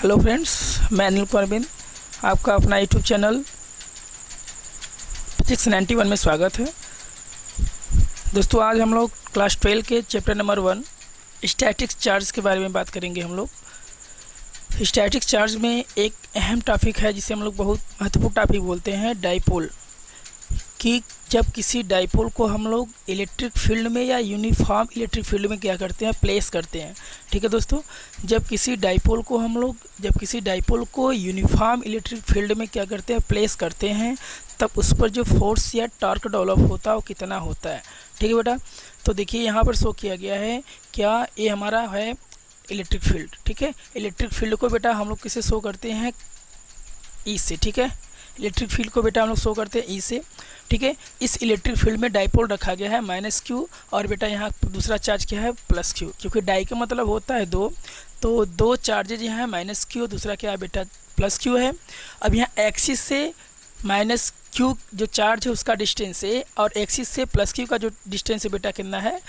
Hello friends, मैं अनिल कुमार बिंद, आपका अपना यूट्यूब चैनल फिजिक्स 91 में स्वागत है। दोस्तों, आज हम लोग क्लास 12 के चैप्टर नंबर 1 स्टैटिक चार्ज के बारे में बात करेंगे। हम लोग स्टैटिक चार्ज में एक अहम टॉपिक है जिसे हम लोग बहुत महत्वपूर्ण टॉपिक बोलते हैं, डाइपोल। कि जब किसी डाइपोल को हम लोग इलेक्ट्रिक फील्ड में या यूनिफॉर्म इलेक्ट्रिक फील्ड में क्या करते हैं, प्लेस करते हैं। ठीक है दोस्तों, जब किसी डाइपोल को यूनिफॉर्म इलेक्ट्रिक फील्ड में क्या करते हैं, प्लेस करते हैं, तब उस पर जो फोर्स या टॉर्क डेवलप होता है वो कितना होता है। ठीक है बेटा, तो देखिए यहाँ पर शो किया गया है, क्या ये हमारा है इलेक्ट्रिक फील्ड। ठीक है, इलेक्ट्रिक फील्ड को बेटा हम लोग किसे शो करते हैं, ई से। ठीक है, इलेक्ट्रिक फील्ड को बेटा हम लोग शो करते हैं ई से। ठीक है, इस इलेक्ट्रिक फील्ड में डाइपोल रखा गया है -q और बेटा यहाँ दूसरा चार्ज क्या है, +q। क्योंकि डाई का मतलब होता है दो, तो दो चार्जेज यहाँ है -q, दूसरा क्या है बेटा +q है। अब यहाँ एक्सिस से -q जो चार्ज है उसका डिस्टेंस है और एक्सिस से +q का जो डिस्टेंस है बेटा कितना है,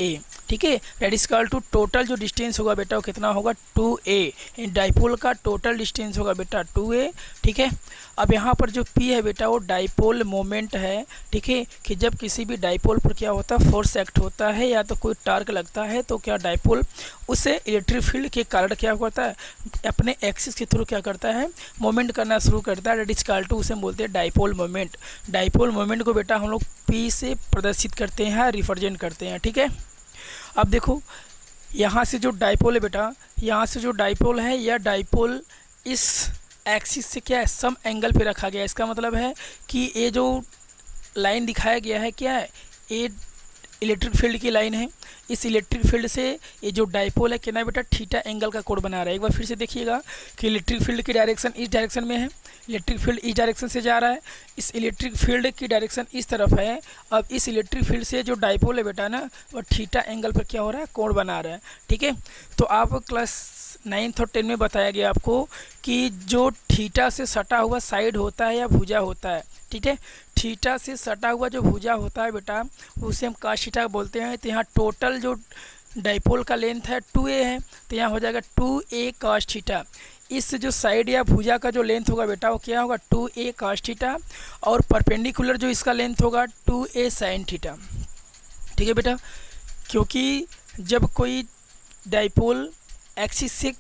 a। ठीक है, that is equal to total जो डिस्टेंस होगा बेटा वो कितना होगा, 2a। डाइपोल का टोटल डिस्टेंस होगा बेटा 2a। ठीक है, अब यहाँ पर जो p है बेटा वो डाइपोल मोमेंट है। ठीक है, कि जब किसी भी डाइपोल पर क्या होता है, फोर्स एक्ट होता है या तो कोई टार्क लगता है, तो क्या डाइपोल उसे इलेक्ट्रिक फील्ड के कारण क्या होता है, अपने एक्सिस के थ्रू क्या करता है, मोमेंट करना शुरू करता है। दैट इज इक्वल टू उसे बोलते हैं डाइपोल मोमेंट। डाइपोल मोमेंट को बेटा हम लोग p से प्रदर्शित करते हैं, रिप्रेजेंट करते हैं। ठीक है, अब देखो यहाँ से जो डाइपोल है बेटा, यहाँ से जो डाइपोल है, यह डाइपोल इस एक्सिस से क्या है, सम एंगल पे रखा गया है। इसका मतलब है कि ये जो लाइन दिखाया गया है क्या है, ये इलेक्ट्रिक फील्ड की लाइन है। इस इलेक्ट्रिक फील्ड से ये जो डाइपोल है कितना बेटा, थीटा एंगल का कोण बना रहा है। एक बार फिर से देखिएगा कि इलेक्ट्रिक फील्ड की डायरेक्शन इस डायरेक्शन में है, इलेक्ट्रिक फील्ड इस डायरेक्शन से जा रहा है, इस इलेक्ट्रिक फील्ड की डायरेक्शन इस तरफ है। अब इस इलेक्ट्रिक फील्ड से जो डाइपोल है बेटा ना, वो थीटा एंगल पर क्या हो रहा है, कोण बना रहा है। ठीक है, तो आप क्लास 9th और 10 में बताया गया आपको कि जो थीटा से सटा हुआ साइड होता है या भुजा होता है, ठीक है, थीटा से सटा हुआ जो भुजा होता है बेटा उसे हम cos थीटा बोलते हैं। तो यहाँ टोटल जो डाइपोल का लेंथ है 2a है, तो यहाँ हो जाएगा 2a cos थीटा। इस जो साइड या भुजा का जो लेंथ होगा बेटा वो क्या होगा, 2a cos थीटा, और परपेंडिकुलर जो इसका लेंथ होगा 2a sin थीटा। ठीक है बेटा, क्योंकि जब कोई डाइपोल एक्सिस से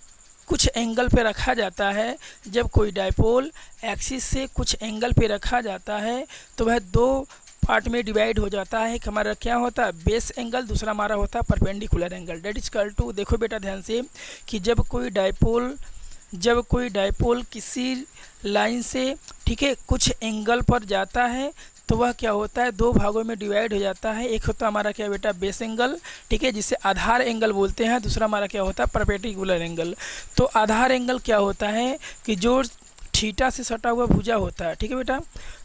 कुछ एंगल पे रखा जाता है, जब कोई डाइपोल एक्सिस से कुछ एंगल पे रखा जाता है तो वह दो पार्ट में डिवाइड हो जाता है। कि हमारा क्या होता है, बेस एंगल, दूसरा हमारा होता है perpendicular angle. That is equal to, देखो बेटा ध्यान से, कि जब कोई डाइपोल किसी लाइन से, ठीक है, कुछ एंगल पर जाता है तो वह क्या होता है, दो भागों में डिवाइड हो जाता है। एक होता है हमारा क्या बेटा, बेस एंगल, ठीक है, जिसे आधार एंगल बोलते हैं। दूसरा हमारा क्या होता है, परपेंडिकुलर एंगल। तो आधार एंगल क्या होता है कि जो थीटा से सटा हुआ भुजा होता है, ठीक है बेटा,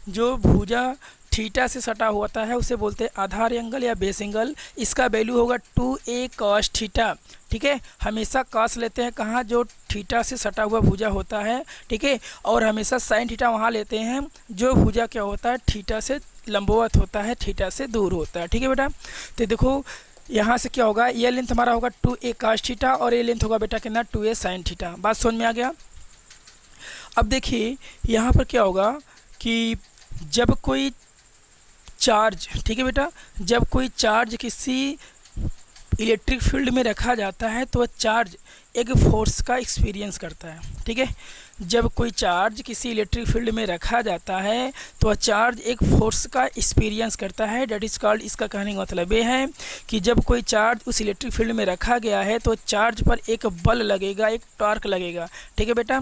जो भुजा थीटा से सटा होता है उसे बोलते हैं आधार एंगल या बेस एंगल। इसका वैल्यू होगा 2a cos थीटा। ठीक है, हमेशा cos लेते हैं कहाँ, जो थीटा से सटा हुआ भुजा होता है। ठीक है, और हमेशा sin थीटा वहाँ लेते हैं जो भुजा क्या होता है, थीटा से लंबवत होता है, थीटा से दूर होता है। ठीक है बेटा, तो देखो यहाँ से क्या होगा, ये लेंथ हमारा होगा 2a cos थीटा और ये लेंथ होगा बेटा कितना, 2a sin थीटा। बात समझ में आ गया। अब देखिए यहाँ पर क्या होगा कि जब कोई चार्ज, ठीक है बेटा, जब कोई चार्ज किसी इलेक्ट्रिक फील्ड में रखा जाता है तो वह चार्ज एक फोर्स का एक्सपीरियंस करता है। ठीक है, जब कोई चार्ज किसी इलेक्ट्रिक फील्ड में रखा जाता है तो वह चार्ज एक फोर्स का एक्सपीरियंस करता है। डेट इज कॉल्ड, इसका कहने का मतलब ये है कि जब कोई चार्ज उस इलेक्ट्रिक फील्ड में रखा गया है तो चार्ज पर एक बल लगेगा, एक टॉर्क लगेगा। ठीक है बेटा,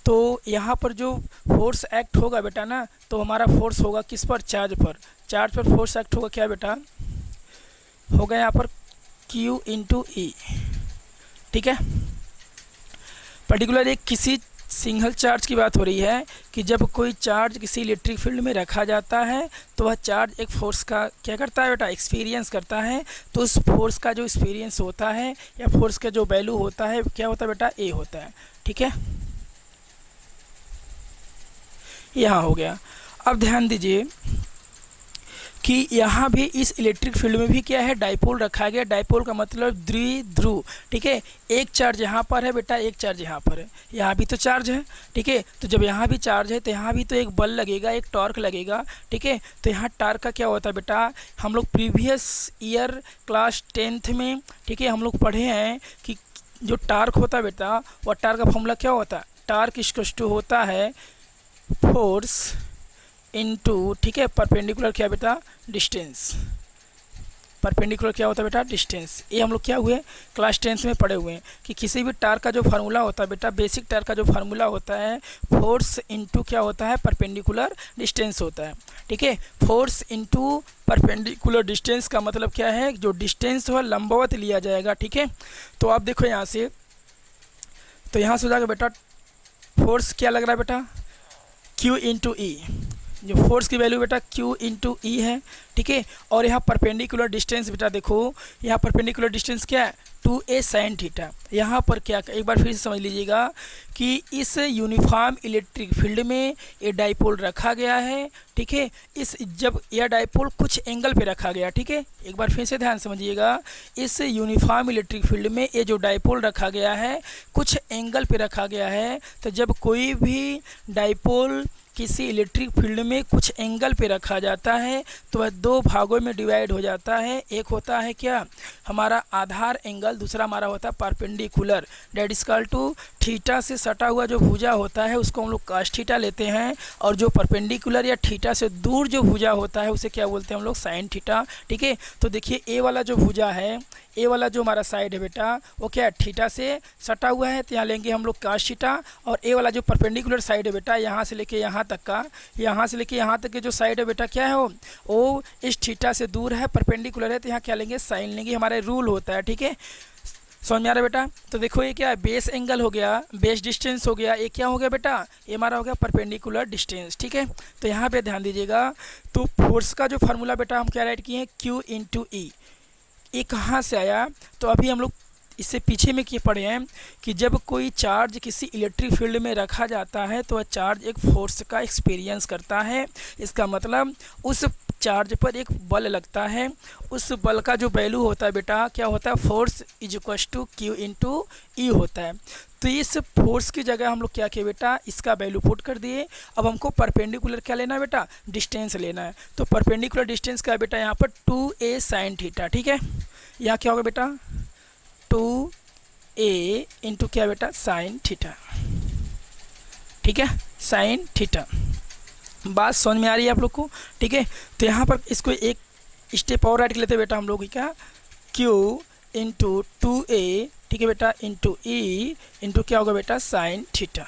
तो यहाँ पर जो फोर्स एक्ट होगा बेटा ना, तो हमारा फोर्स होगा किस पर, चार्ज पर। चार्ज पर फोर्स एक्ट होगा क्या बेटा, होगा यहाँ पर Q इंटू ई। ठीक है, पर्टिकुलर एक किसी सिंगल चार्ज की बात हो रही है कि जब कोई चार्ज किसी इलेक्ट्रिक फील्ड में रखा जाता है तो वह चार्ज एक फोर्स का क्या करता है बेटा, एक्सपीरियंस करता है। तो उस फोर्स का जो एक्सपीरियंस होता है या फोर्स का जो वैल्यू होता है क्या होता है बेटा, ए होता है। ठीक है, यहाँ हो गया। अब ध्यान दीजिए कि यहाँ भी इस इलेक्ट्रिक फील्ड में भी क्या है, डाइपोल रखा गया। डाइपोल का मतलब द्विध्रुव, ठीक है। एक चार्ज यहाँ पर है बेटा, एक चार्ज यहाँ पर है, यहाँ भी तो चार्ज है, ठीक है। तो जब यहाँ भी चार्ज है तो यहाँ भी तो एक बल लगेगा, एक टॉर्क लगेगा, ठीक है। तो यहाँ टॉर्क का क्या होता है बेटा, हम लोग प्रीवियस ईयर क्लास 10th में, ठीक है, हम लोग पढ़े हैं कि जो टॉर्क होता है बेटा, वह टॉर्क का फॉर्मूला क्या होता है, टॉर्क इक्वल्स टू होता है फोर्स इनटू, ठीक है, परपेंडिकुलर क्या बेटा, डिस्टेंस। परपेंडिकुलर क्या होता है बेटा, डिस्टेंस। ये हम लोग क्या हुए, क्लास 10th में पढ़े हुए हैं कि किसी भी टॉर्क का जो फार्मूला होता है बेटा, बेसिक टॉर्क का जो फार्मूला होता है, फोर्स इनटू क्या होता है, परपेंडिकुलर डिस्टेंस होता है, ठीक है। फोर्स इनटू परपेंडिकुलर डिस्टेंस का मतलब क्या है, जो डिस्टेंस हो लंबवत लिया जाएगा, ठीक है। तो आप देखो यहाँ से, तो यहाँ से हो जाएगा बेटा, फोर्स क्या लग रहा है बेटा, Q इंटू ई। जो फोर्स की वैल्यू बेटा Q इंटू ई है, ठीक है। और यहाँ परपेंडिकुलर डिस्टेंस बेटा देखो, यहाँ परपेंडिकुलर डिस्टेंस क्या है, 2a sin थीटा। यहाँ पर क्या, एक बार फिर से समझ लीजिएगा कि इस यूनिफॉर्म इलेक्ट्रिक फील्ड में ये डाइपोल रखा गया है, ठीक है। इस जब यह डाइपोल कुछ एंगल पे रखा गया, ठीक है, एक बार फिर से ध्यान समझिएगा, इस यूनिफॉर्म इलेक्ट्रिक फील्ड में ये जो डाइपोल रखा गया है कुछ एंगल पे रखा गया है। तो जब कोई भी डाइपोल किसी इलेक्ट्रिक फील्ड में कुछ एंगल पे रखा जाता है तो वह दो भागों में डिवाइड हो जाता है। एक होता है क्या, हमारा आधार एंगल, दूसरा हमारा होता है perpendicular, that is called to theta से सटा हुआ जो भुजा होता है उसको हम लोग cos थीटा लेते हैं, और जो परपेंडिकुलर या थीटा से दूर जो भुजा होता है उसे क्या बोलते हैं हम लोग, साइन थीटा, ठीक है। तो देखिए ए वाला जो भुजा है, ए वाला जो हमारा साइड है बेटा, वो क्या है, थीटा से सटा हुआ है, तो यहाँ लेंगे हम लोग cos थीटा। और ए वाला जो परपेंडिकुलर साइड है बेटा, यहाँ से लेके यहाँ तक का, यहाँ से लेके यहाँ तक के जो साइड है बेटा क्या है, वो इस थीटा से दूर है, परपेंडिकुलर है, तो यहाँ क्या लेंगे, साइन लेंगे। हमारा रूल होता है, ठीक है, समझ में आ रहा है बेटा। तो देखो ये क्या है, बेस एंगल हो गया, बेस डिस्टेंस हो गया, ये क्या हो गया बेटा, ये हमारा हो गया परपेंडिकुलर डिस्टेंस, ठीक है। तो यहाँ पे ध्यान दीजिएगा, तो फोर्स का जो फार्मूला बेटा हम क्या राइट किए हैं, Q इंटू ई। ये कहाँ से आया, तो अभी हम लोग इससे पीछे में क्या पढ़े हैं कि जब कोई चार्ज किसी इलेक्ट्रिक फील्ड में रखा जाता है तो वह चार्ज एक फोर्स का एक्सपीरियंस करता है। इसका मतलब उस चार्ज पर एक बल लगता है, उस बल का जो वैल्यू होता है बेटा क्या होता है, force is equal to Q into E होता है। तो इस फोर्स की जगह हम लोग क्या किए बेटा, इसका वैल्यू पुट कर दिए। अब हमको परपेंडिकुलर क्या लेना है बेटा, डिस्टेंस लेना है। तो परपेंडिकुलर डिस्टेंस का बेटा यहाँ पर 2a sin थीटा, ठीक है। यहाँ क्या होगा बेटा, 2a इंटू क्या बेटा, साइन थीटा, ठीक है, साइन थीटा। बात समझ में आ रही है आप लोग को, ठीक है। तो यहाँ पर इसको एक स्टेप और राइट कर लेते हैं बेटा हम लोग, क्या, Q इंटू 2a, ठीक है बेटा, इंटू ई इंटू क्या होगा बेटा, साइन थीटा,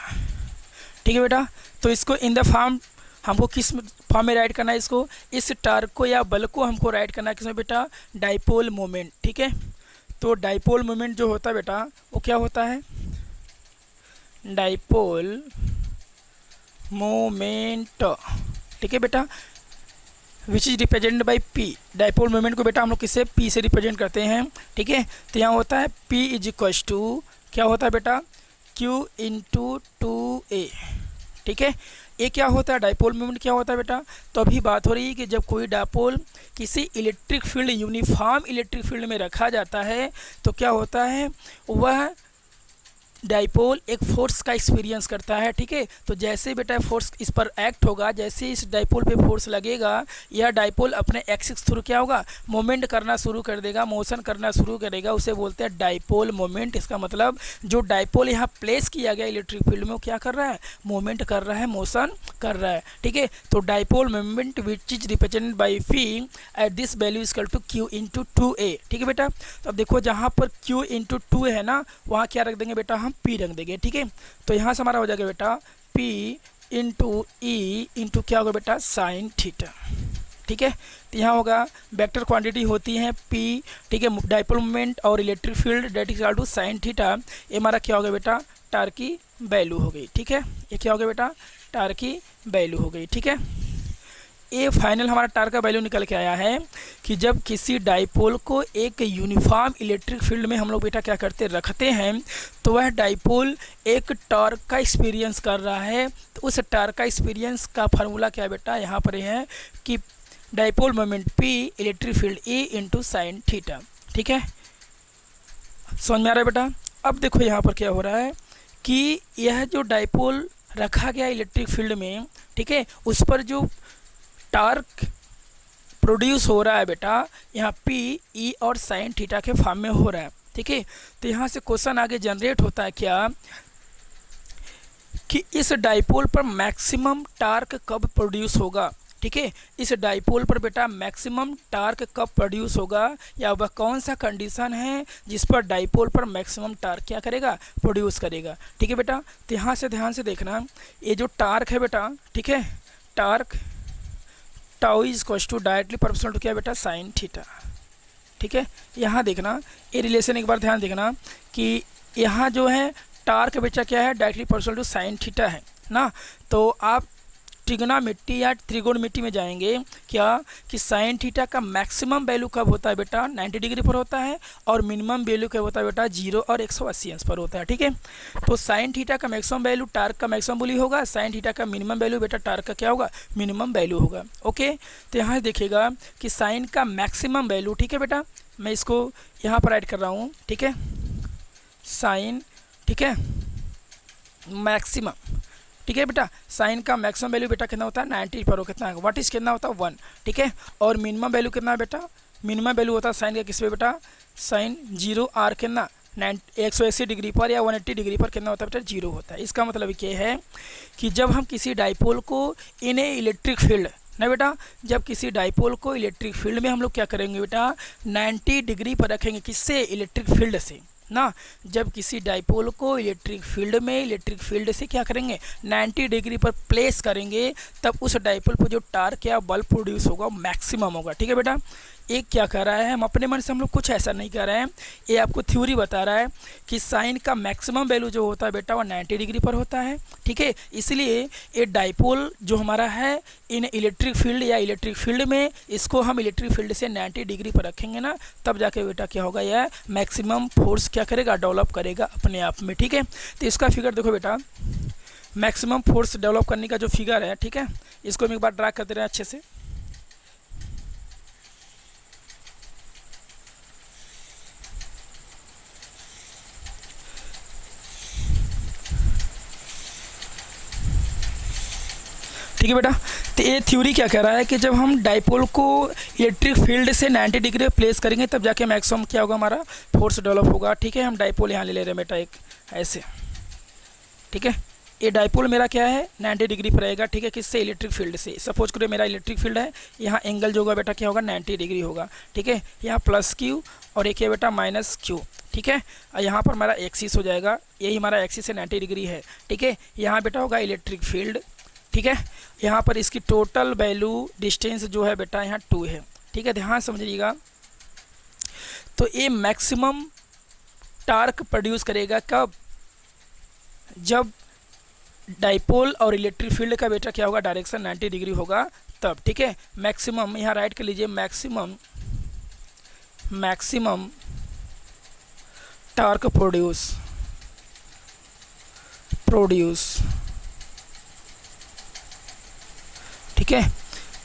ठीक है बेटा। तो इसको इन द फॉर्म हमको किस फॉर्म में राइट करना है, इसको, इस टार्क को या बल को हमको राइट करना है किसमें बेटा, डाइपोल मोमेंट, ठीक है। तो डाइपोल मोमेंट जो होता है बेटा वो क्या होता है, डाइपोल मोमेंट, ठीक है बेटा, विच is represented by P। Dipole moment को बेटा हम लोग किससे, P से रिप्रेजेंट करते हैं, ठीक है। तो यहाँ होता है P इज इक्वल टू क्या होता है बेटा, Q इंटू 2a, ठीक है। ये क्या होता है, डाइपोल मोमेंट क्या होता है बेटा। तो अभी बात हो रही है कि जब कोई डाइपोल किसी electric field, uniform electric field में रखा जाता है तो क्या होता है, वह डाइपोल एक फोर्स का एक्सपीरियंस करता है, ठीक है। तो जैसे बेटा फोर्स इस पर एक्ट होगा, जैसे इस डाइपोल पे फोर्स लगेगा, यह डाइपोल अपने एक्सिस थ्रू क्या होगा, मोमेंट करना शुरू कर देगा, मोशन करना शुरू करेगा, उसे बोलते हैं डाइपोल मोमेंट। इसका मतलब जो डाइपोल यहाँ प्लेस किया गया इलेक्ट्रिक फील्ड में वो क्या कर रहा है, मोमेंट कर रहा है, मोशन कर रहा है, ठीक है। तो dipole moment which is represented by P at this value equal to Q into 2a, ठीक है बेटा। तो अब देखो जहाँ पर Q इंटू 2 है ना, वहाँ क्या रख देंगे बेटा, हम P रख देंगे, ठीक है। तो यहाँ से हमारा हो जाएगा बेटा P इंटू ई इंटू क्या होगा बेटा, साइन थीटा, ठीक है। तो यहाँ होगा वेक्टर क्वांटिटी होती है P, ठीक है, डाइपोल मोमेंट और electric field that is equal to sine theta. ये हमारा क्या होगा बेटा, टार्क की वैल्यू हो गई, ठीक है। ये क्या हो गया बेटा, टार्क की वैल्यू हो गई, ठीक है। ये फाइनल हमारा टार्क का वैल्यू निकल के आया है कि जब किसी डाइपोल को एक यूनिफॉर्म इलेक्ट्रिक फील्ड में हम लोग बेटा क्या करते रखते हैं तो वह डाइपोल एक टॉर्क का एक्सपीरियंस कर रहा है। तो उस टॉर्क का एक्सपीरियंस का फार्मूला क्या है बेटा, यहाँ पर है कि dipole moment P electric field E into sine theta. ठीक है, समझ में आ रहा है बेटा। अब देखो यहाँ पर क्या हो रहा है कि यह जो डाइपोल रखा गया इलेक्ट्रिक फील्ड में, ठीक है, उस पर जो टार्क प्रोड्यूस हो रहा है बेटा, यहाँ P E और साइन थीटा के फॉर्म में हो रहा है। ठीक है, तो यहाँ से क्वेश्चन आगे जनरेट होता है क्या कि इस डाइपोल पर मैक्सिमम टार्क कब प्रोड्यूस होगा। ठीक है, इस डाइपोल पर बेटा मैक्सिमम टार्क कब प्रोड्यूस होगा, या वह कौन सा कंडीशन है जिस पर डाइपोल पर मैक्सिमम टार्क क्या करेगा, प्रोड्यूस करेगा। ठीक है बेटा, तो यहाँ से ध्यान से देखना, ये जो टार्क है बेटा, ठीक है, torque tau is equal to directly proportional to क्या बेटा, साइन थीटा। ठीक है, यहाँ देखना ये रिलेशन एक बार ध्यान देखना कि यहाँ जो है टार्क बेटा क्या है, directly proportional to sine theta है ना। तो आप ट्रिग्नोमेट्री या त्रिकोणमिति में जाएंगे क्या कि साइन थीटा का मैक्सिमम वैल्यू कब होता है बेटा, 90 डिग्री पर होता है, और मिनिमम वैल्यू कब होता है बेटा, 0 और 180 अंश पर होता है। ठीक है, तो साइन थीटा का मैक्सिमम वैल्यू टार्क का मैक्सिमम वैल्यू होगा, साइन थीटा का मिनिमम वैल्यू बेटा टार्क का क्या होगा, मिनिमम वैल्यू होगा। ओके, तो यहाँ देखिएगा कि साइन का मैक्सिमम वैल्यू, ठीक है बेटा, मैं इसको यहाँ पर ऐड कर रहा हूँ। ठीक है, साइन, ठीक है, मैक्सिमम, ठीक है बेटा, साइन का मैक्सिमम वैल्यू बेटा कितना होता है, 90 पर हो, कितना है, व्हाट इज कितना होता है, 1। ठीक है, और मिनिमम वैल्यू कितना है बेटा, मिनिमम वैल्यू होता है साइन का किस पे बेटा, साइन 0 R कितना 180 डिग्री पर या 180 डिग्री पर कितना होता है बेटा, 0 होता है। इसका मतलब ये है कि जब हम किसी डाइपोल को इन ए इलेक्ट्रिक फील्ड ना बेटा, जब किसी डाइपोल को इलेक्ट्रिक फील्ड में हम लोग क्या करेंगे बेटा, 90 डिग्री पर रखेंगे, किससे, इलेक्ट्रिक फील्ड से ना। जब किसी डाइपोल को इलेक्ट्रिक फील्ड से क्या करेंगे, 90 डिग्री पर प्लेस करेंगे, तब उस डाइपोल पर जो टार्क या बल्ब प्रोड्यूस होगा मैक्सिमम होगा। ठीक है बेटा, एक क्या कह रहा है, हम अपने मन से हम लोग कुछ ऐसा नहीं कह रहे हैं, ये आपको थ्योरी बता रहा है कि साइन का मैक्सिमम वैल्यू जो होता है बेटा वो 90 डिग्री पर होता है। ठीक है, इसलिए ये डाइपोल जो हमारा है इन इलेक्ट्रिक फील्ड या इलेक्ट्रिक फील्ड में, इसको हम इलेक्ट्रिक फील्ड से 90 डिग्री पर रखेंगे ना, तब जाके बेटा क्या होगा, यह मैक्सिमम फोर्स क्या करेगा, डेवलप करेगा अपने आप में। ठीक है, तो इसका फिगर देखो बेटा, मैक्सिमम फोर्स डेवलप करने का जो फिगर है, ठीक है, इसको हम एक बार ड्रा करते रहे अच्छे से। ठीक है बेटा, तो ये थ्योरी क्या कह रहा है कि जब हम डाइपोल को इलेक्ट्रिक फील्ड से 90 डिग्री प्लेस करेंगे तब जाके मैक्सिमम क्या होगा, हमारा फोर्स डेवलप होगा। ठीक है, हम डाइपोल यहाँ ले रहे हैं बेटा एक ऐसे। ठीक है, ये डाइपोल मेरा क्या है, 90 डिग्री पर रहेगा। ठीक है, किससे, इलेक्ट्रिक फील्ड से। सपोज करो मेरा इलेक्ट्रिक फील्ड है, यहाँ एंगल जो होगा बेटा क्या होगा, 90 डिग्री होगा। ठीक है, यहाँ प्लस क्यू और एक है बेटा माइनस क्यू। ठीक है, और यहाँ पर हमारा एक्सिस हो जाएगा, यही हमारा एक्सिस है, 90 डिग्री है। ठीक है, यहाँ बेटा होगा इलेक्ट्रिक फील्ड। ठीक है, यहाँ पर इसकी टोटल वैल्यू डिस्टेंस जो है बेटा यहाँ 2 है। ठीक है, ध्यान समझिएगा। तो ये मैक्सिमम टार्क प्रोड्यूस करेगा कब, जब डाइपोल और इलेक्ट्रिक फील्ड का बेटा क्या होगा, डायरेक्शन 90 डिग्री होगा तब। ठीक है, मैक्सिमम यहाँ राइट कर लीजिए, मैक्सिमम टार्क प्रोड्यूस ठीक है,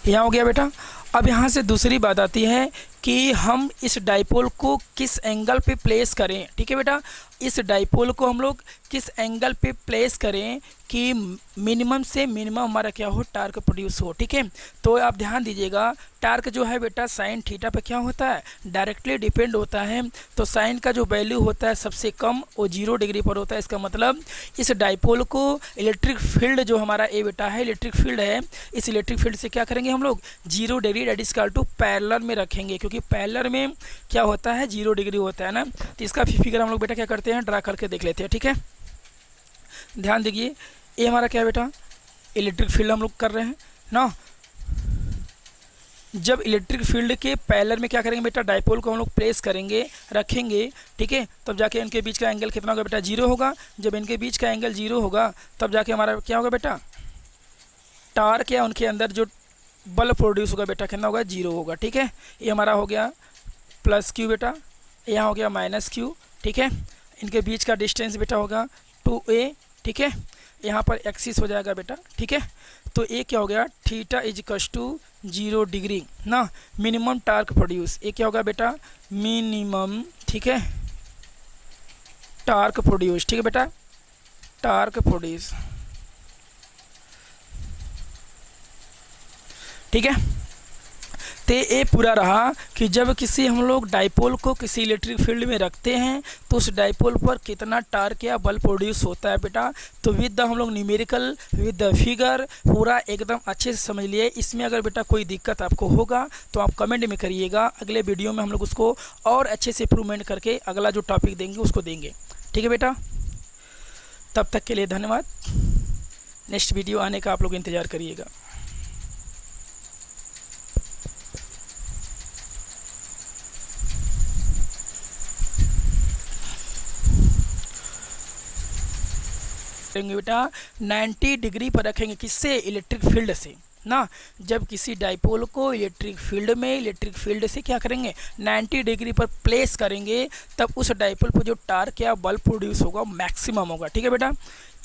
यहाँ हो गया बेटा। अब यहाँ से दूसरी बात आती है कि हम इस डाइपोल को किस एंगल पे प्लेस करें। ठीक है बेटा, इस डाइपोल को हम लोग किस एंगल पे प्लेस करें कि मिनिमम से मिनिमम हमारा क्या हो, टार्क प्रोड्यूस हो। ठीक है, तो आप ध्यान दीजिएगा, टार्क जो है बेटा साइन थीटा पे क्या होता है, डायरेक्टली डिपेंड होता है। तो साइन का जो वैल्यू होता है सबसे कम वो 0 डिग्री पर होता है। इसका मतलब इस डाइपोल को इलेक्ट्रिक फील्ड जो हमारा ए बेटा है, इलेक्ट्रिक फील्ड है, इस इलेक्ट्रिक फील्ड से क्या करेंगे हम लोग, 0 degree that is equal to parallel में रखेंगे, क्योंकि पैरेलल में क्या होता है, 0 डिग्री होता है ना। तो इसका फिगर हम लोग बेटा क्या करते हैं, ड्रा करके देख लेते हैं। ठीक है, ध्यान दीजिए, ये हमारा क्या है बेटा, इलेक्ट्रिक फील्ड हम लोग कर रहे हैं ना। जब इलेक्ट्रिक फील्ड के पैरेलल में क्या करेंगे बेटा, डाइपोल को हम लोग प्लेस करेंगे, रखेंगे। ठीक है, तब जाके इनके बीच का एंगल कितना होगा बेटा, 0 होगा। जब इनके बीच का एंगल 0 होगा तब जाके हमारा क्या होगा बेटा, टार्क या उनके अंदर जो बल्ब प्रोड्यूस होगा बेटा कितना होगा, 0 होगा। ठीक है, ये हमारा हो गया प्लस क्यू बेटा, यहाँ हो गया माइनस क्यू। ठीक है, इनके बीच का डिस्टेंस बेटा होगा 2a। ठीक है, यहाँ पर एक्सिस हो जाएगा बेटा, ठीक है। तो ये क्या हो गया, theta is equals to 0 degree ना, मिनिमम टार्क प्रोड्यूस, ये क्या होगा बेटा, मिनिमम, ठीक है, टार्क प्रोड्यूस, ठीक है बेटा, टार्क प्रोड्यूस, ठीक है। तो ये पूरा रहा कि जब किसी हम लोग डाइपोल को किसी इलेक्ट्रिक फील्ड में रखते हैं तो उस डाइपोल पर कितना टार्क या बल प्रोड्यूस होता है बेटा। तो विद द हम लोग न्यूमेरिकल विद द फिगर पूरा एकदम अच्छे से समझ लिए। इसमें अगर बेटा कोई दिक्कत आपको होगा तो आप कमेंट में करिएगा, अगले वीडियो में हम लोग उसको और अच्छे से इम्प्रूवमेंट करके अगला जो टॉपिक देंगे उसको देंगे, ठीक है बेटा। तब तक के लिए धन्यवाद। नेक्स्ट वीडियो आने का आप लोग इंतज़ार करिएगा। बेटा 90 डिग्री पर रखेंगे, किससे, इलेक्ट्रिक फील्ड से ना। जब किसी डाइपोल को इलेक्ट्रिक फील्ड से क्या करेंगे, 90 डिग्री पर प्लेस करेंगे, तब उस डाइपोल पर जो टार्क या बल प्रोड्यूस होगा मैक्सिमम होगा, ठीक है बेटा।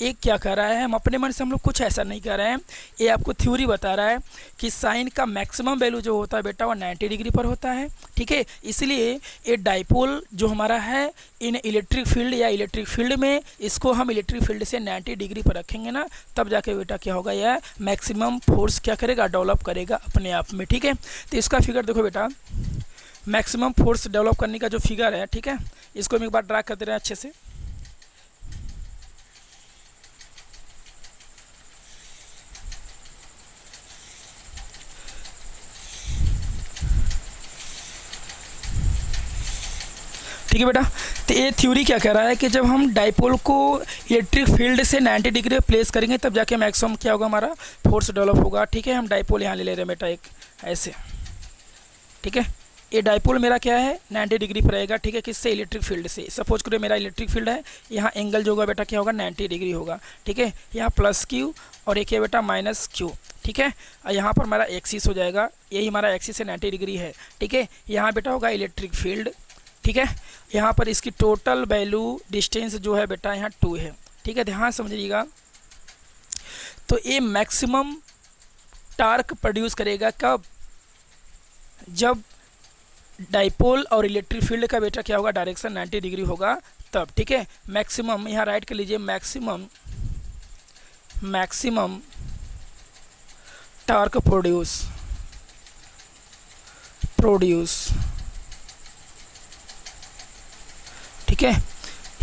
एक क्या कह रहा है, हम अपने मन से हम लोग कुछ ऐसा नहीं कर रहे हैं, ये आपको थ्योरी बता रहा है कि साइन का मैक्सिमम वैल्यू जो होता है बेटा वो 90 डिग्री पर होता है, ठीक है। इसलिए ये डाइपोल जो हमारा है इन इलेक्ट्रिक फील्ड या इलेक्ट्रिक फील्ड में, इसको हम इलेक्ट्रिक फील्ड से 90 डिग्री पर रखेंगे ना, तब जाके बेटा क्या होगा, यह मैक्सिमम फोर्स क्या करेगा, डेवलप करेगा अपने आप में, ठीक है। तो इसका फिगर देखो बेटा, मैक्सिमम फोर्स डेवलप करने का जो फिगर है, ठीक है, इसको हम एक बार ड्रा करते रहे अच्छे से। ठीक है बेटा। तो ये थ्योरी क्या कह रहा है कि जब हम डाइपोल को इलेक्ट्रिक फील्ड से 90 डिग्री प्लेस करेंगे तब जाके मैक्सिमम क्या होगा, हमारा फोर्स डेवलप होगा, ठीक है। हम डाइपोल यहाँ ले रहे हैं बेटा एक ऐसे, ठीक है। ये डाइपोल मेरा क्या है, 90 डिग्री पर रहेगा, ठीक है, किससे, इलेक्ट्रिक फील्ड से। सपोज करो मेरा इलेक्ट्रिक फील्ड है, यहाँ एंगल जो होगा बेटा क्या होगा, 90 डिग्री होगा, ठीक है। यहाँ प्लस क्यू और एक है बेटा माइनस क्यू, ठीक है। और यहाँ पर हमारा एक्सिस हो जाएगा, यही हमारा एक्सिस है, 90 डिग्री है, ठीक है। यहाँ बेटा होगा इलेक्ट्रिक फील्ड, ठीक है। यहाँ पर इसकी टोटल वैल्यू डिस्टेंस जो है बेटा यहाँ 2 है, ठीक है, ध्यान समझिएगा। तो ये मैक्सिमम टार्क प्रोड्यूस करेगा कब, जब डाइपोल और इलेक्ट्रिक फील्ड का बेटा क्या होगा, डायरेक्शन 90 डिग्री होगा तब, ठीक है। मैक्सिमम यहाँ राइट कर लीजिए, मैक्सिमम टार्क प्रोड्यूस ठीक है,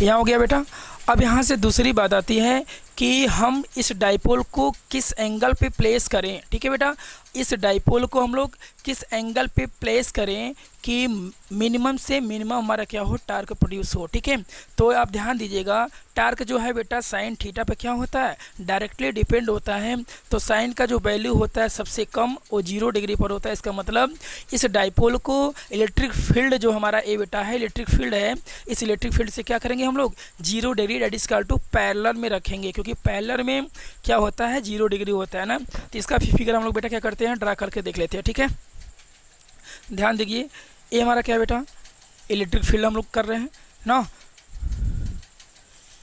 यहाँ हो गया बेटा। अब यहाँ से दूसरी बात आती है कि हम इस डाइपोल को किस एंगल पे प्लेस करें, ठीक है बेटा। इस डाइपोल को हम लोग किस एंगल पे प्लेस करें कि मिनिमम से मिनिमम हमारा क्या हो, टार्क प्रोड्यूस हो, ठीक है। तो आप ध्यान दीजिएगा, टार्क जो है बेटा साइन थीटा पे क्या होता है, डायरेक्टली डिपेंड होता है। तो साइन का जो वैल्यू होता है सबसे कम वो 0 डिग्री पर होता है। इसका मतलब इस डाइपोल को इलेक्ट्रिक फील्ड जो हमारा ए बेटा है, इलेक्ट्रिक फील्ड है, इस इलेक्ट्रिक फील्ड से क्या करेंगे हम लोग, 0 degree that is equal to parallel में रखेंगे, क्योंकि पैरेलल में क्या होता है, 0 डिग्री होता है ना। तो इसका फिगर हम लोग बेटा क्या करते हैं, ड्रा करके देख लेते हैं, ठीक है। ध्यान दीजिए, ये हमारा क्या है बेटा, इलेक्ट्रिक फील्ड हम लोग कर रहे हैं ना।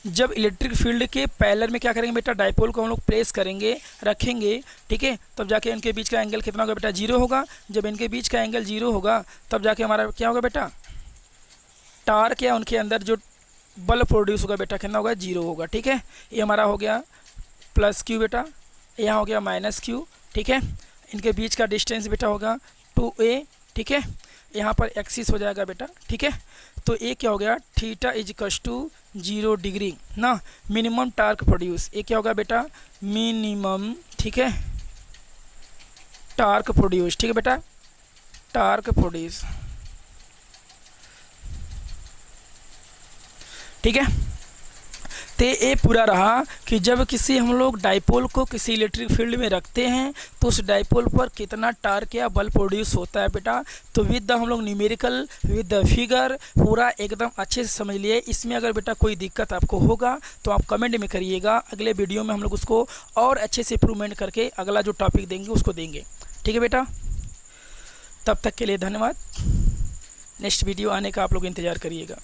जब इलेक्ट्रिक फील्ड के पैरेलल में क्या करेंगे बेटा, डाइपोल को हम लोग प्लेस करेंगे, रखेंगे, ठीक है। तब जाके इनके बीच का एंगल कितना होगा बेटा, 0 होगा। जब इनके बीच का एंगल 0 होगा तब जाके हमारा क्या होगा बेटा, टार्क या उनके अंदर जो बल प्रोड्यूस होगा बेटा कितना होगा, 0 होगा, ठीक है। ये हमारा हो गया प्लस क्यू बेटा, यहाँ हो गया माइनस क्यू, ठीक है। इनके बीच का डिस्टेंस बेटा होगा 2a, ठीक है। यहाँ पर एक्सिस हो जाएगा बेटा, ठीक है। तो ये क्या हो गया, theta is equals to 0 degree ना, मिनिमम टार्क प्रोड्यूस, ये क्या होगा बेटा, मिनिमम, ठीक है, टार्क प्रोड्यूस, ठीक है बेटा, टार्क प्रोड्यूस, ठीक है। तो ये पूरा रहा कि जब किसी हम लोग डाइपोल को किसी इलेक्ट्रिक फील्ड में रखते हैं तो उस डाइपोल पर कितना टार्क या बल प्रोड्यूस होता है बेटा। तो विद द हम लोग न्यूमेरिकल विद द फिगर पूरा एकदम अच्छे से समझ लिए। इसमें अगर बेटा कोई दिक्कत आपको होगा तो आप कमेंट में करिएगा, अगले वीडियो में हम लोग उसको और अच्छे से इम्प्रूवमेंट करके अगला जो टॉपिक देंगे उसको देंगे, ठीक है बेटा। तब तक के लिए धन्यवाद। नेक्स्ट वीडियो आने का आप लोग इंतज़ार करिएगा।